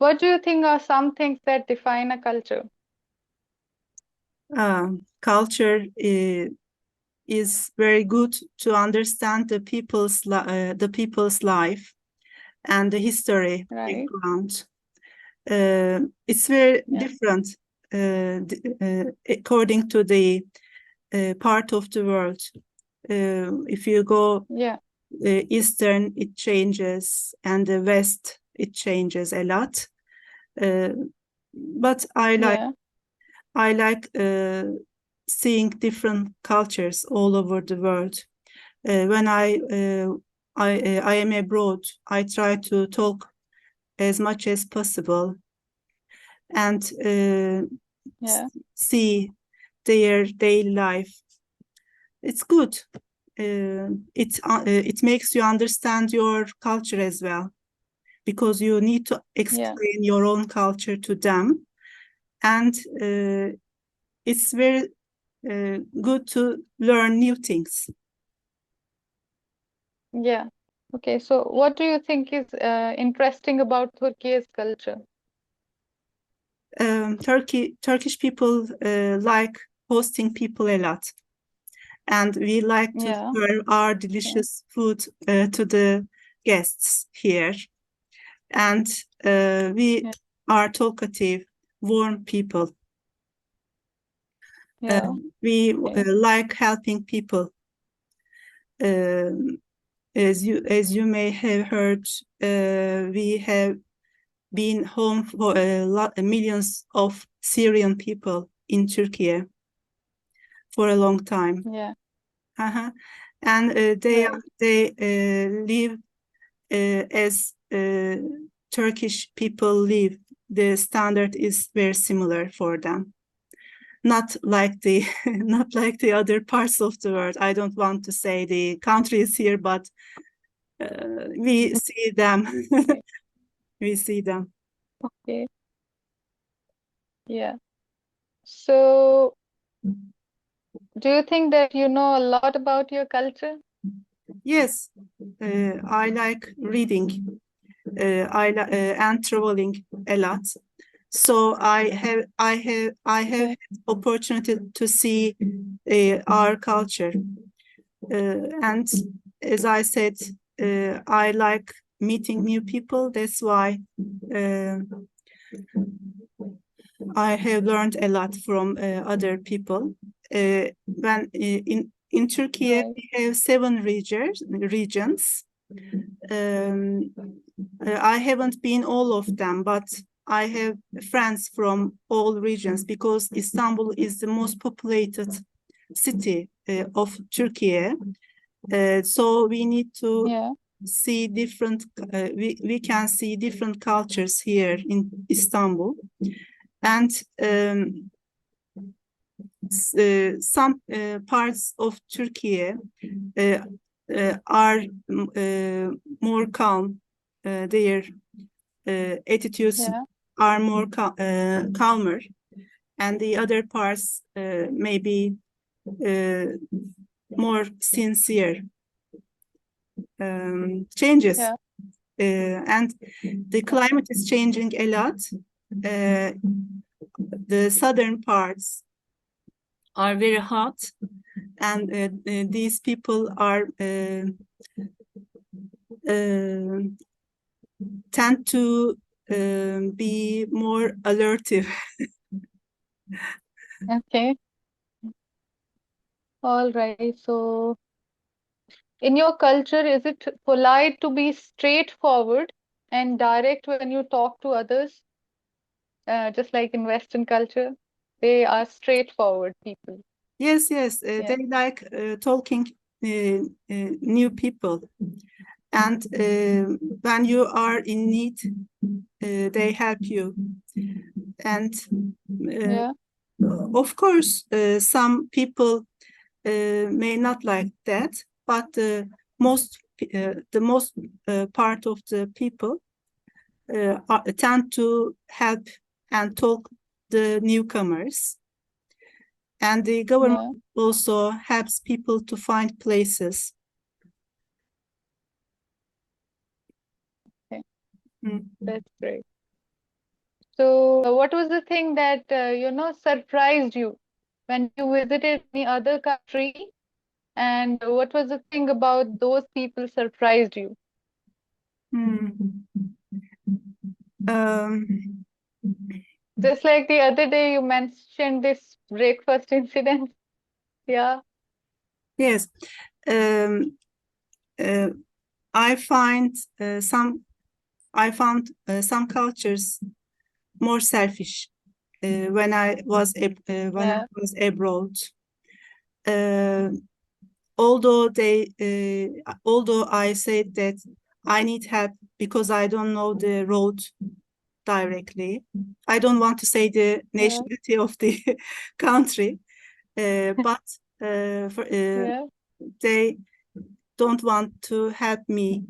What do you think are some things that define a culture? Culture is very good to understand the people's life and the history Right. background. It's very Yeah. different according to the part of the world. If you go Yeah. Eastern, it changes, and the West, it changes a lot. But Yeah. I like seeing different cultures all over the world. When I am abroad, I try to talk as much as possible and Yeah. see their daily life. It's good. It makes you understand your culture as well, because you need to Yeah. explain your own culture to them, and it's very good to learn new things. Yeah. Okay. So, what do you think is interesting about Turkey's culture? Turkish people like hosting people a lot, and we like to Yeah. serve our Yeah. delicious food to the guests here. And we Yeah. are talkative, warm people. Uh, Yeah. we Okay. like helping people. Um, as you may have heard, we have been home for millions of Syrian people in Turkey for a long time. Yeah. Uh-huh. And Right. they live as Turkish people live. The standard is very similar for them. Not like the not like the other parts of the world. I don't want to say the countries here, but we see them. Okay. We see them. Okay. Yeah. So, do you think that you know a lot about your culture? Yes, I like reading. And traveling a lot. So I have Okay. had opportunity to see our culture. And as I said, I like meeting new people. That's why uh, I have learned a lot from other people. When in Turkey, Right. we have 7 regions. Um, I haven't been all of them, but I have friends from all regions, because Istanbul is the most populated city of Turkey. So we need to Yeah. see different, we can see different cultures here in Istanbul. And some parts of Turkey are more calm. Their attitudes Yeah. are more calmer, and the other parts may be uh, more sincere. Changes, Yeah. and the climate is changing a lot. Uh, the southern parts are very hot, and these people are uh, tend to be more alertive. Okay. All right. So, in your culture, is it polite to be straightforward and direct when you talk to others? Just like in Western culture, they are straightforward people. Yes, yes, Yeah. they like talking new people, and when you are in need, they help you. And uh, Yeah. of course, some people may not like that, but the most part of the people tend to help and talk the newcomers. And the government Yeah. also helps people to find places. Okay. Mm. That's great. So, what was the thing that surprised you when you visited any other country? And what was the thing about those people surprised you? Hmm. Um, Just like the other day, you mentioned this breakfast incident. Yeah, yes. Um, uh, I find I found some cultures more selfish when I yeah, was abroad. Uh, although I said that I need help because I don't know the road directly. I don't want to say the yeah, nationality of the country, but yeah. they don't want to help me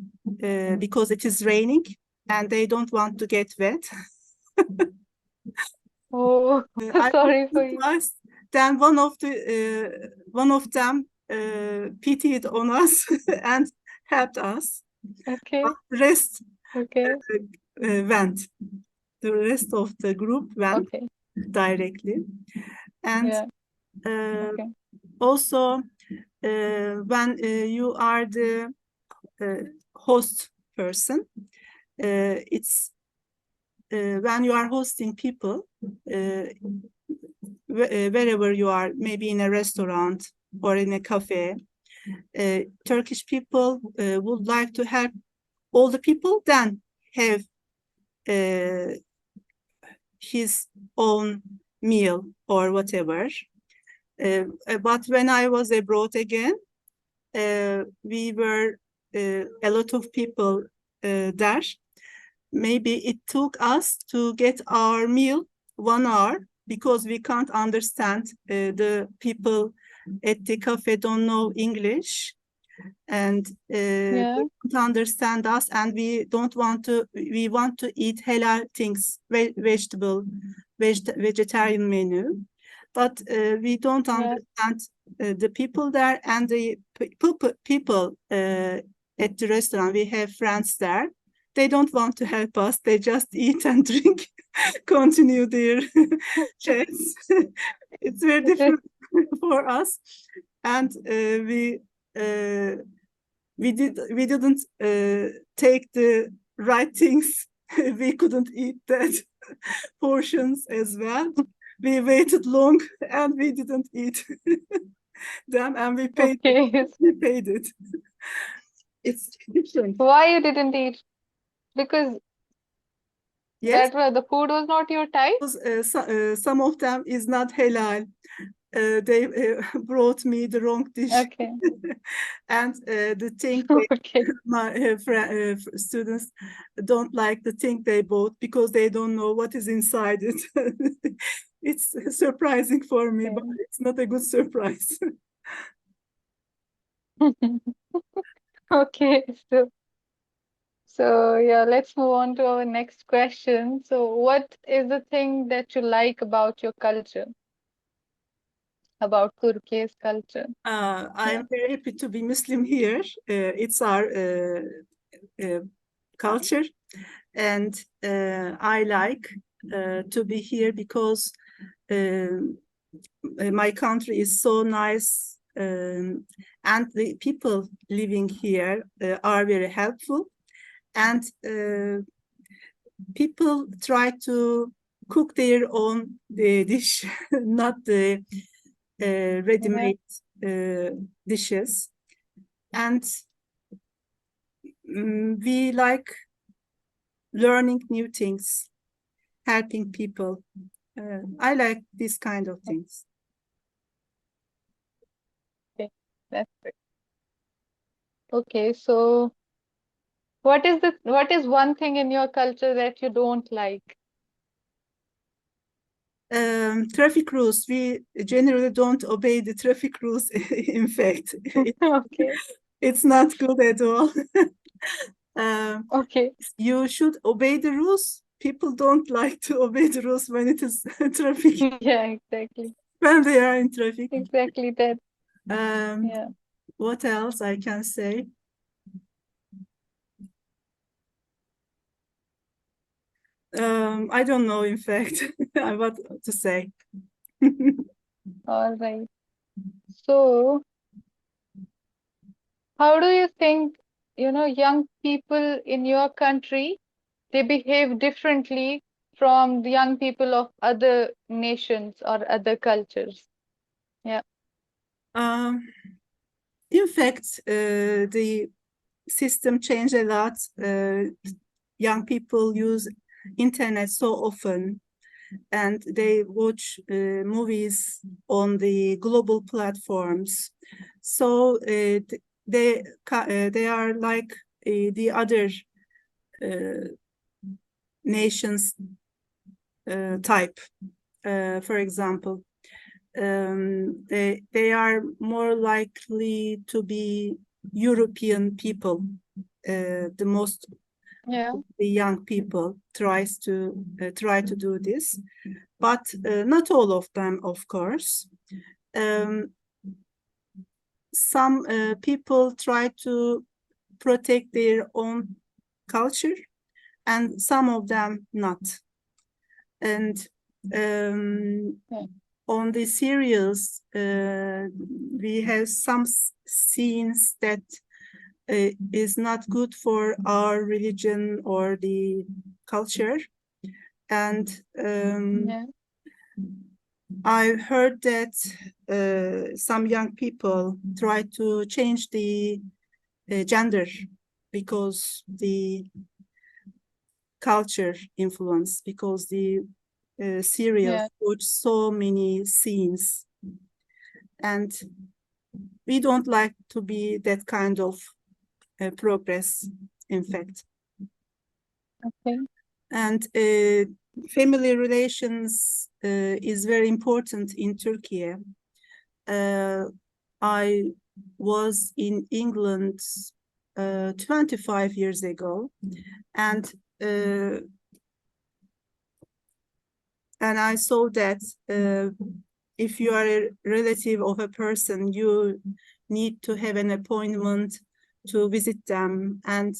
because it is raining and they don't want to get wet. Oh, I was sorry for you. surprised. Then one of them pitied on us and helped us. But Okay, the rest okay, went. The rest of the group went okay, directly. And yeah, uh, okay, also, when you are the uh, host person, it's when you are hosting people, wherever you are, maybe in a restaurant or in a cafe, Turkish people would like to help all the people, then have uh, his own meal or whatever. But when I was abroad again, we were a lot of people there. Maybe it took us to get our meal 1 hour because we can't understand the people at the cafe don't know English and yeah, they don't understand us and we want to eat halal things, vegetarian menu, but we don't yeah, understand the people there and the people at the restaurant. We have friends there. They don't want to help us. They just eat and drink, continue their chats. It's very different for us, and uh, we didn't take the right things. We couldn't eat that portions as well. We waited long and we didn't eat them, and okay. we paid it. It's different. Why you didn't eat? Because Yes, the food was not your type? because some of them is not halal. They brought me the wrong dish, Okay, and the thing okay, my students don't like the thing they bought because they don't know what is inside it. It's surprising for me, but okay. it's not a good surprise. Okay, so yeah, let's move on to our next question. So, what is the thing that you like about your culture, about Turkey's culture? I'm Yeah, very happy to be Muslim here. It's our uh, culture, and I like to be here because my country is so nice, and the people living here are very helpful, and people try to cook their own dish, not the yeah, ready-made dishes. And we like learning new things, helping people. I like these kind of things. okay, that's it. Okay, so what is one thing in your culture that you don't like? Traffic rules, we generally don't obey the traffic rules. In fact, Okay, it's not good at all. Um, okay, you should obey the rules. People don't like to obey the rules when it is traffic, yeah, exactly, when they are in traffic. exactly that. Um, Yeah, what else I can say? I don't know, in fact, what to say. All right. So, how do you think, young people in your country, they behave differently from the young people of other nations or other cultures? Yeah. Um, in fact, the system changed a lot. Young people use internet so often, and they watch movies on the global platforms. So they are like the other nations type. For example, they are more likely to be European people. The most Yeah. the young people try to do this, but not all of them, of course. Um, some people try to protect their own culture, and some of them not. And Yeah. on the serials, we have some scenes that is not good for our religion or the culture. And Yeah. I heard that some young people try to change the gender because the culture influence, because the serials Yeah. put so many scenes, and we don't like to be that kind of progress, in fact. Okay. And family relations is very important in Turkey. I was in England 25 years ago, and uh, I saw that if you are a relative of a person, you need to have an appointment to visit them, and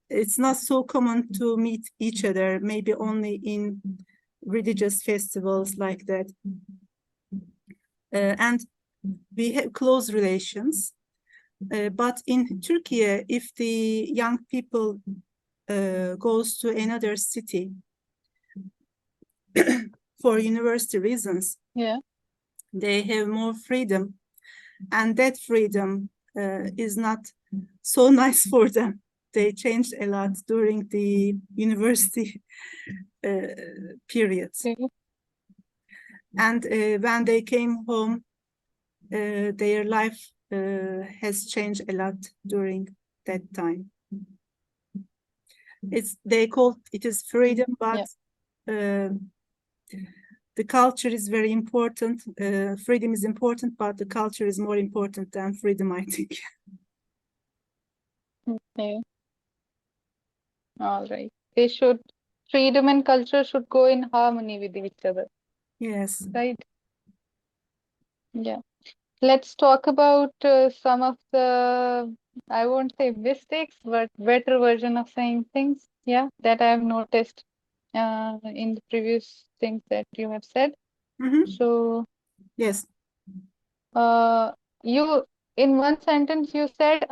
it's not so common to meet each other, maybe only in religious festivals like that. And we have close relations. But in Turkey, if the young people goes to another city for university reasons, Yeah. they have more freedom, and that freedom is not so nice for them. They changed a lot during the university period. Okay. And when they came home, their life has changed a lot during that time. They call it is freedom, but Yeah. the culture is very important. Freedom is important, but the culture is more important than freedom, I think. Okay. All right. Freedom and culture should go in harmony with each other, Yes. right? Yeah. Let's talk about some of the, I won't say mistakes, but better version of saying things, yeah, that I've noticed in the previous things that you have said. Mm-hmm. So, Yes. uh, you, in one sentence, you said,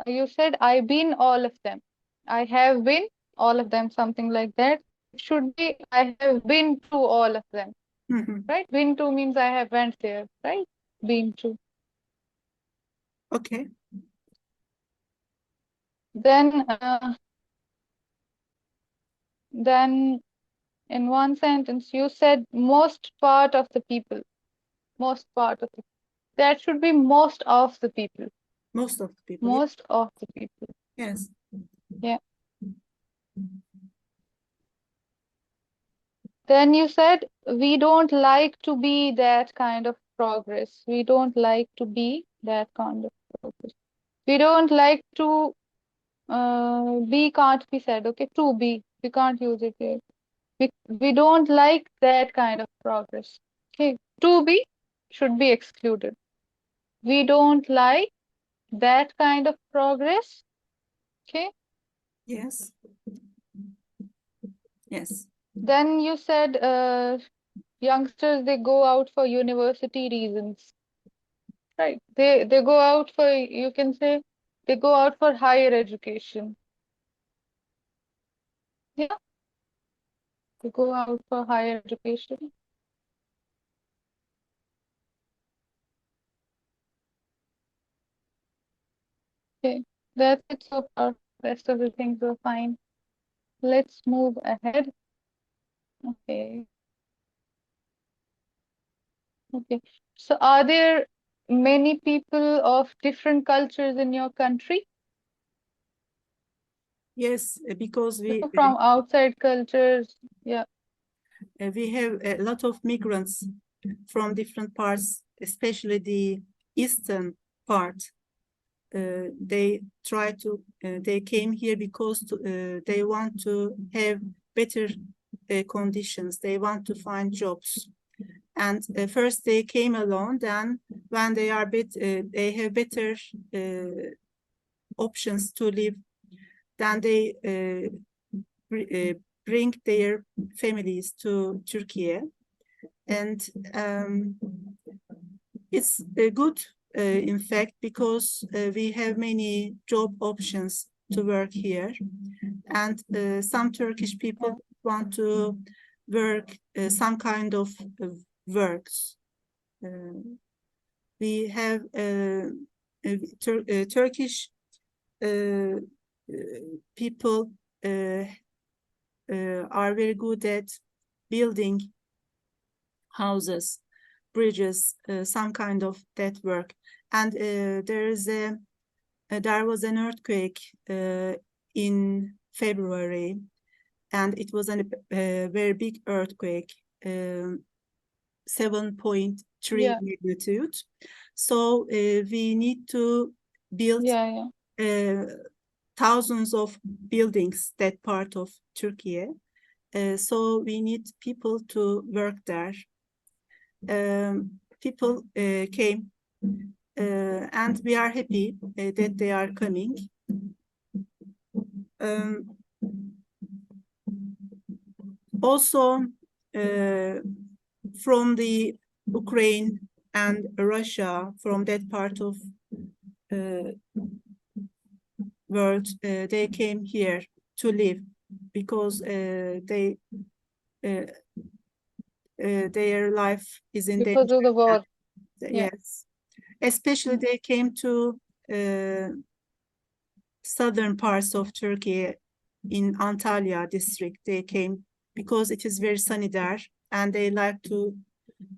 you said, I've been all of them. I have been all of them, something like that. It should be, I have been to all of them, Mm-hmm. right? Been to means I have went there, right? Been to. Okay. Then, then in one sentence, you said most part of the people. Most part of the. That should be most of the people. Most of the people. Most of the people. Yes. Yeah. Then you said we don't like to be that kind of progress. We don't like to be that kind of progress. We don't like to be can't be said. Okay, to be. We can't use it here. We don't like that kind of progress. Okay, to be should be excluded. We don't like that kind of progress. Okay, Yes. Yes. Then you said youngsters, they go out for university reasons, right? They go out for, you can say, they go out for higher education. Yeah, they go out for higher education. Okay, that's it so far. Rest of the things were fine. Let's move ahead. Okay. Okay. So are there many people of different cultures in your country? Yes, because From outside cultures? Yeah. we have a lot of migrants from different parts, especially the eastern part. They came here because they want to have better conditions. They want to find jobs. And first they came alone. Then, when they have better options to live, then they bring their families to Turkey. And it's good, in fact, because we have many job options to work here. And some Turkish people want to work some kind of works. We have Turkish people are very good at building houses, bridges, some kind of that work. And there was an earthquake in February, and it was a very big earthquake, 7.3 Yeah. magnitude. So we need to build Yeah. Yeah. thousands of buildings that part of Turkey. So we need people to work there. People came, and we are happy that they are coming. Also, from the Ukraine and Russia, from that part of world, they came here to live because their life is in Because danger. of the war. Yeah. Yes, especially they came to southern parts of Turkey, in Antalya district. They came because it is very sunny there, and they like to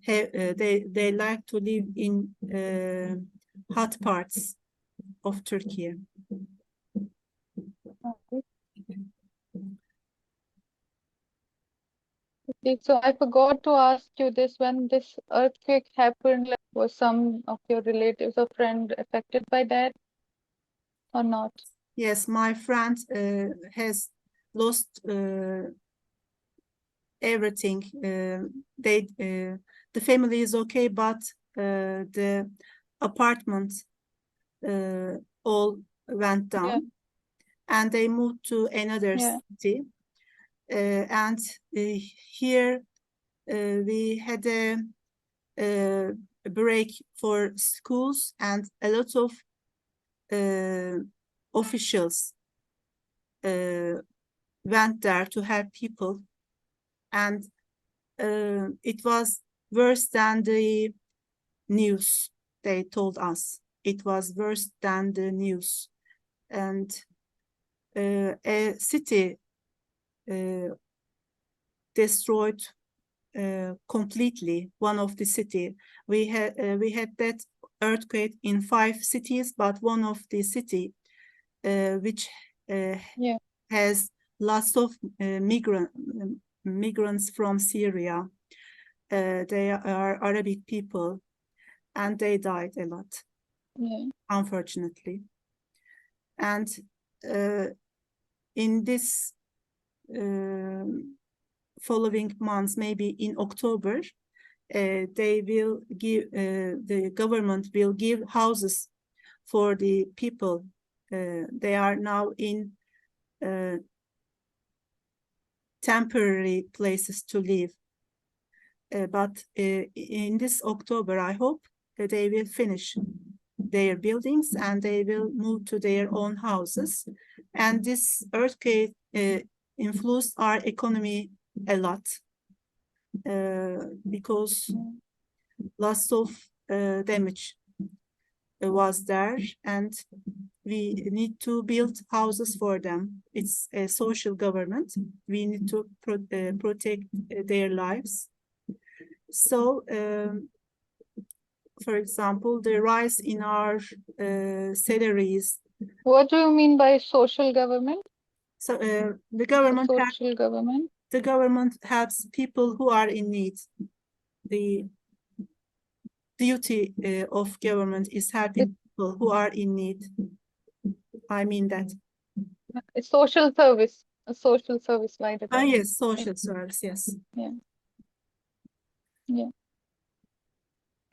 have they like to live in hot parts of Turkey. Okay, so I forgot to ask you this. When this earthquake happened, like, was some of your relatives or friend affected by that or not? Yes, my friend has lost everything. The family is okay, but the apartment all went Yeah. down, and they moved to another Yeah. city. And here we had a break for schools, and a lot of officials went there to help people. And it was worse than the news, they told us. It was worse than the news. And a city destroyed completely, one of the city. We had that earthquake in 5 cities, but one of the city which Yeah. has lots of migrants from Syria. They are Arabic people, and they died a lot, Yeah. unfortunately. And in this following months, maybe in October, they will give the government will give houses for the people. They are now in temporary places to live. But in this October, I hope they will finish their buildings and they will move to their own houses. And this earthquake influenced our economy a lot because lots of damage was there, and we need to build houses for them. It's a social government. We need to protect their lives. So, for example, the rise in our salaries. What do you mean by social government? So the government helps people who are in need. The duty of government is helping people who are in need. I mean that. A social service by the government. Yes, social service, yes. Yeah. Yeah.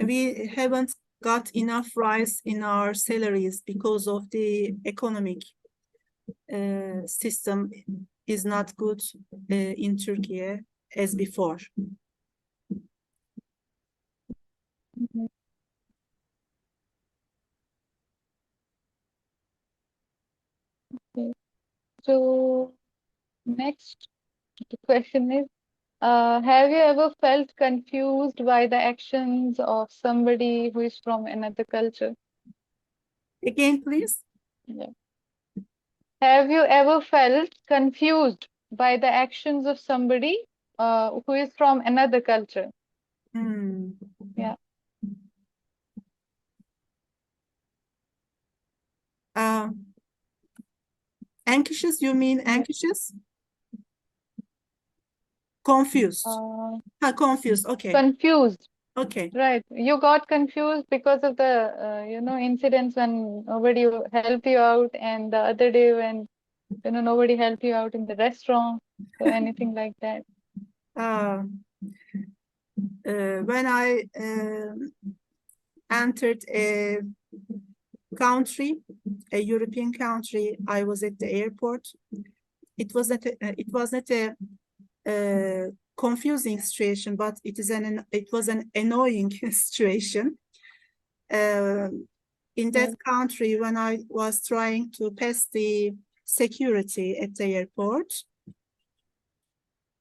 We haven't got enough rise in our salaries because of the economic system is not good in Turkey as before. Mhm. Okay. So next question is, have you ever felt confused by the actions of somebody who is from another culture? Again, please. Yeah. Have you ever felt confused by the actions of somebody who is from another culture? Yeah. Anxious, you mean anxious? Confused. Confused, okay. Confused. Okay. Right. You got confused because of the, incidents when nobody helped you out, and the other day when, nobody helped you out in the restaurant. So anything like that. When I entered a country, a European country, I was at the airport. It was not a confusing situation, but it was an annoying situation. In that country, when I was trying to pass the security at the airport,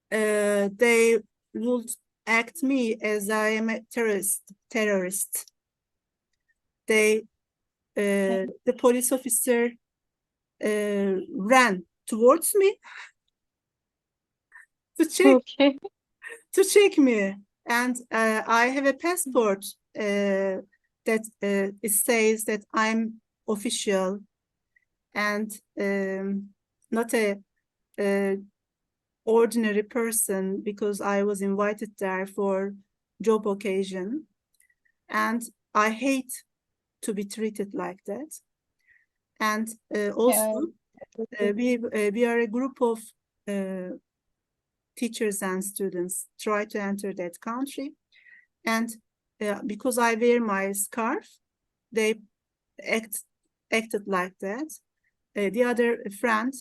they would act me as I am a terrorist. The police officer ran towards me to check me, and I have a passport that it says that I'm official and not a ordinary person, because I was invited there for job occasion, and I hate to be treated like that. And also we are a group of teachers and students try to enter that country, and because I wear my scarf, they acted like that. The other friend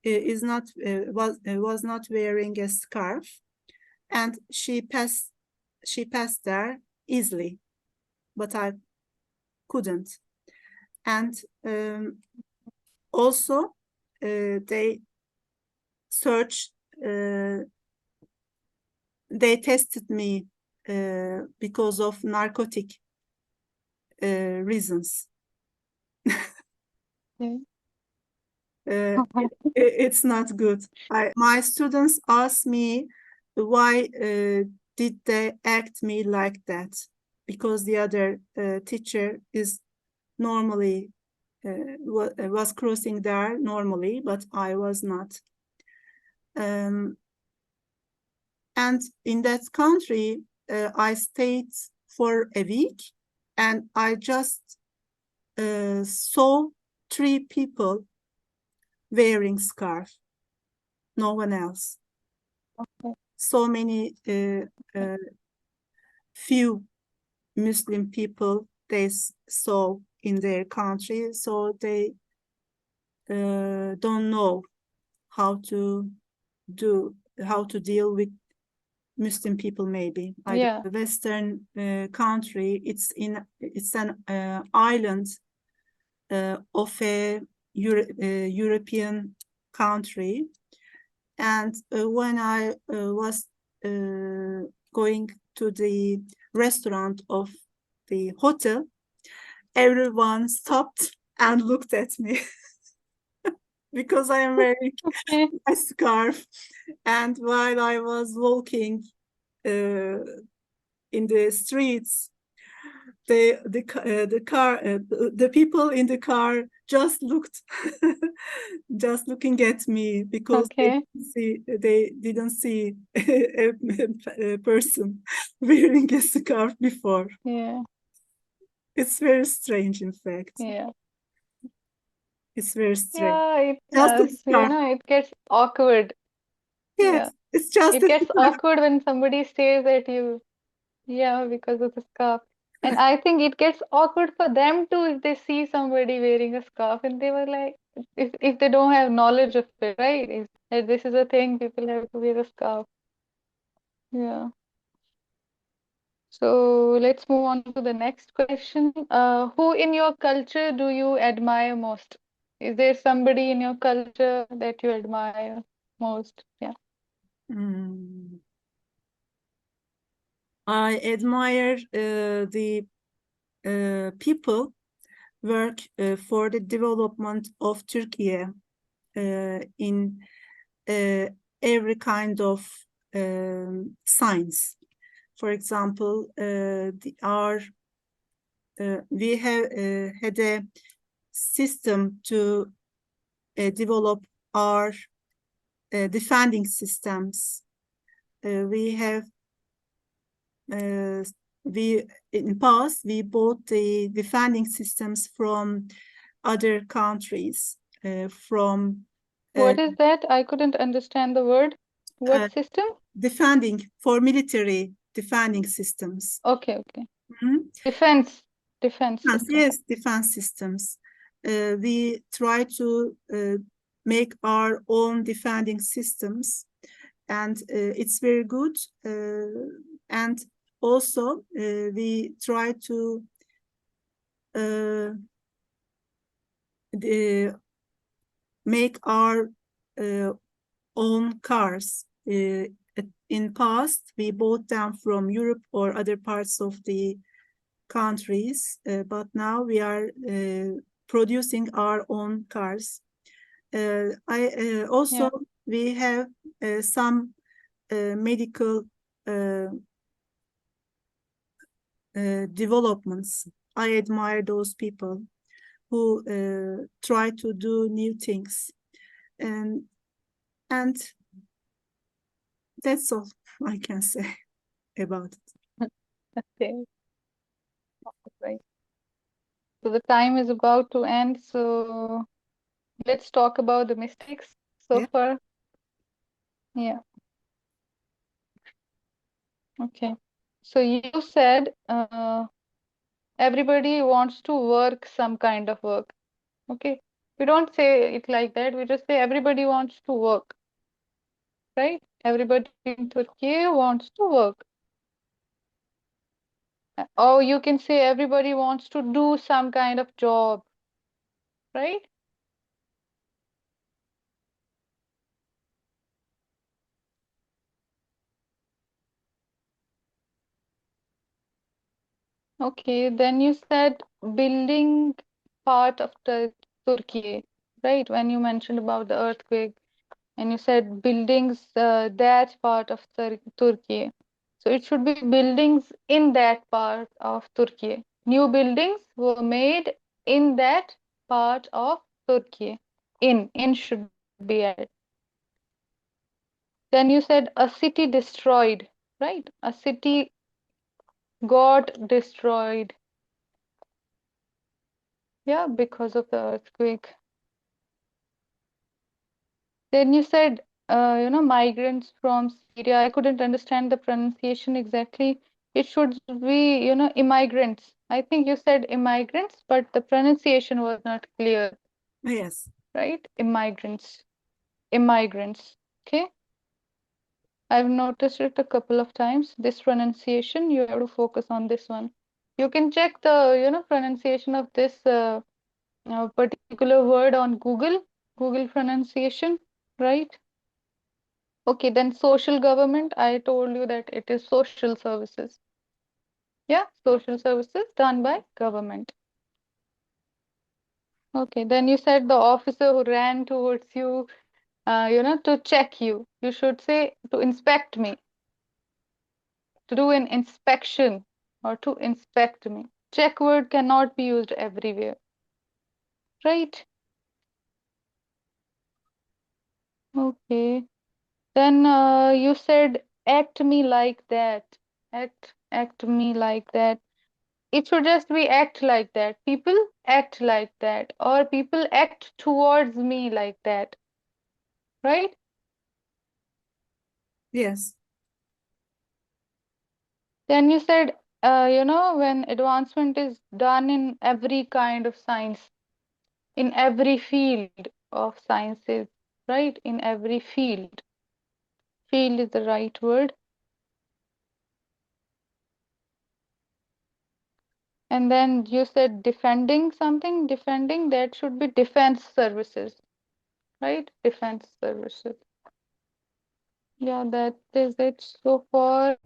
was not wearing a scarf, and she passed there easily, but I couldn't. And also they searched, they tested me because of narcotic reasons. It's not good. My students ask me why did they act me like that, because the other teacher is normally was crossing there normally, but I was not. And in that country, I stayed for a week, and I just saw 3 people wearing scarf, no one else. So many few Muslim people they saw in their country, so they don't know how to do how to deal with Muslim people. Maybe Yeah. the Western country. It's an island of a European country, and when I was going to the restaurant of the hotel, everyone stopped and looked at me because I am wearing Okay. a scarf. And while I was walking in the streets, the people in the car just looked, just looking at me because Okay. they didn't see a person wearing a scarf before. Yeah. It's very strange, in fact. Yeah. It's very strange. Yeah, it Just a does. scarf. It gets awkward. Yeah. Yes, it's just It a gets scarf. awkward when somebody stares at you. Yeah, because of the scarf. And I think it gets awkward for them too if they see somebody wearing a scarf and they were like, if they don't have knowledge of it, right? If that this is a thing, people have to wear a scarf. Yeah. So let's move on to the next question. Who in your culture do you admire most? Is there somebody in your culture that you admire most? Yeah. Mm. I admire the people work for the development of Türkiye in uh, every kind of science. For example, we have had a system to develop our defending systems. We have we in past we bought the defending systems from other countries, from What is that? I couldn't understand the word. uh, What system? defending for military defending systems. Okay, okay. Mhm. Defense. Defense system. Yes, defense systems. We try to make our own defending systems, and it's very good. And also, we try to make our own cars. In past, we bought them from Europe or other parts of the countries, but now we are producing our own cars. I also Yeah, we have some medical developments. I admire those people who try to do new things, and and that's all I can say about it. okay. Right. So the time is about to end, so let's talk about the mistakes so Yeah. far. Yeah, okay. So you said everybody wants to work some kind of work. Okay. We don't say it like that. We just say everybody wants to work, right? Everybody in Turkey wants to work. Or you can say everybody wants to do some kind of job, right? Okay, then you said building part of the Turkey, right? When you mentioned about the earthquake, and you said buildings, that part of Turkey. So it should be buildings in that part of Turkey. New buildings were made in that part of Turkey. In should be added. Then you said a city destroyed, right? A city got destroyed. Yeah, because of the earthquake. Then you said, migrants from Syria. I couldn't understand the pronunciation exactly. It should be, immigrants. I think you said immigrants, but the pronunciation was not clear, Yes. right? Immigrants. Immigrants. Okay. I've noticed it a couple of times. This pronunciation, you have to focus on this one. You can check the, pronunciation of this particular word on Google pronunciation, right? Okay, then social government, I told you that it is social services. Yeah, social services done by government. Okay, then you said the officer who ran towards you, to check you. You should say to inspect me, to do an inspection or to inspect me. Check word cannot be used everywhere, right? Okay. Then you said act me like that. Act me like that. It should just be act like that. People act like that, or people act towards me like that, right? Yes. Then you said, when advancement is done in every kind of science, in every field of sciences, right? In every field. Field is the right word. And then you said defending something, defending, that should be defense services, right? Defense services. Yeah, that is it so far.